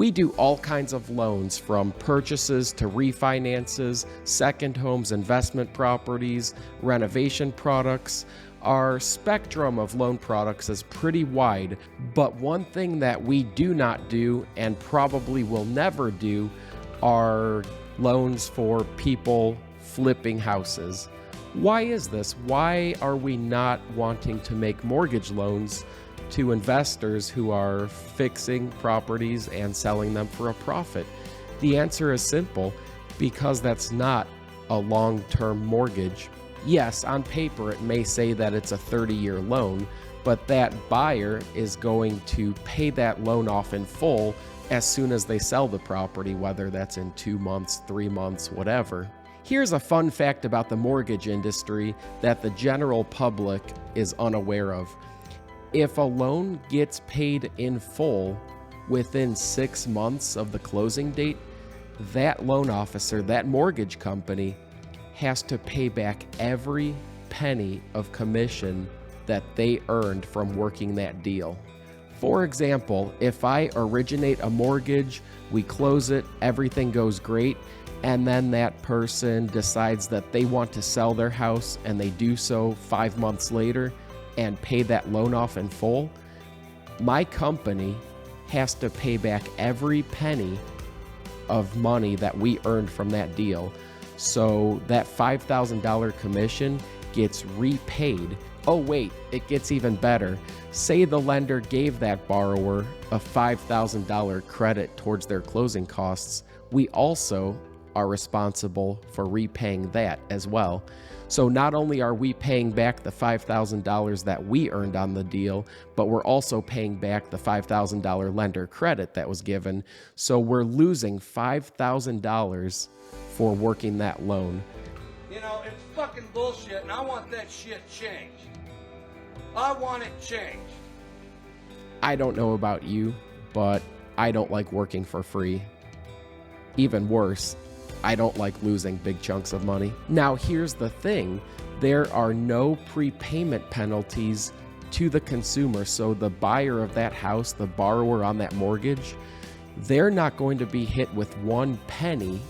We do all kinds of loans, from purchases to refinances, second homes, investment properties, renovation products. Our spectrum of loan products is pretty wide, but one thing that we do not do and probably will never do are loans for people flipping houses. Why is this? Why are we not wanting to make mortgage loans to investors who are fixing properties and selling them for a profit? The answer is simple: because that's not a long-term mortgage. Yes, on paper it may say that it's a 30-year loan, but that buyer is going to pay that loan off in full as soon as they sell the property, whether that's in 2 months, 3 months, whatever. Here's a fun fact about the mortgage industry that the general public is unaware of. If a loan gets paid in full within 6 months of the closing date, that loan officer, that mortgage company, has to pay back every penny of commission that they earned from working that deal. For example, if I originate a mortgage, we close it, everything goes great, and then that person decides that they want to sell their house and they do so 5 months later and pay that loan off in full, my company has to pay back every penny of money that we earned from that deal. So that $5,000 commission gets repaid. Oh wait, it gets even better. Say the lender gave that borrower a $5,000 credit towards their closing costs. We also are responsible for repaying that as well. So not only are we paying back the $5,000 that we earned on the deal, but we're also paying back the $5,000 lender credit that was given. So we're losing $5,000 for working that loan. You know, it's fucking bullshit, and I want that shit changed. I want it changed. I don't know about you, but I don't like working for free. Even worse, I don't like losing big chunks of money. Now, here's the thing. There are no prepayment penalties to the consumer. So the buyer of that house, the borrower on that mortgage, they're not going to be hit with 1 penny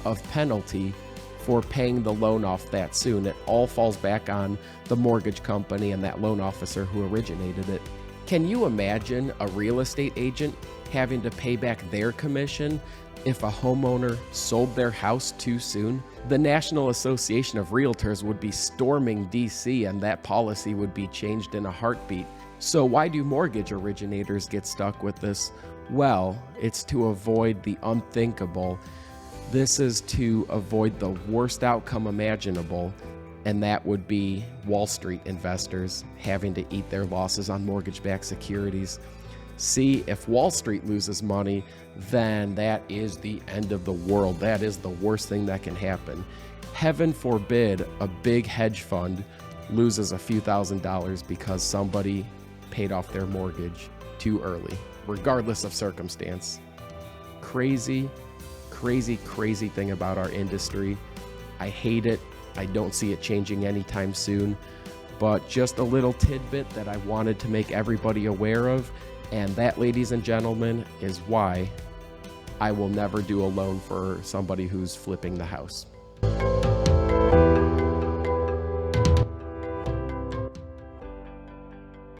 of penalty for paying the loan off that soon. It all falls back on the mortgage company and that loan officer who originated it. Can you imagine a real estate agent having to pay back their commission if a homeowner sold their house too soon? The National Association of Realtors would be storming DC, and that policy would be changed in a heartbeat. So why do mortgage originators get stuck with this? Well, it's to avoid the unthinkable. This is to avoid the worst outcome imaginable, and that would be Wall Street investors having to eat their losses on mortgage-backed securities. See, if Wall Street loses money, then that is the end of the world. That is the worst thing that can happen. Heaven forbid a big hedge fund loses a few $1,000s because somebody paid off their mortgage too early, regardless of circumstance. Crazy thing about our industry. I hate it. I don't see it changing anytime soon, but just a little tidbit that I wanted to make everybody aware of. And that, ladies and gentlemen, is why I will never do a loan for somebody who's flipping the house.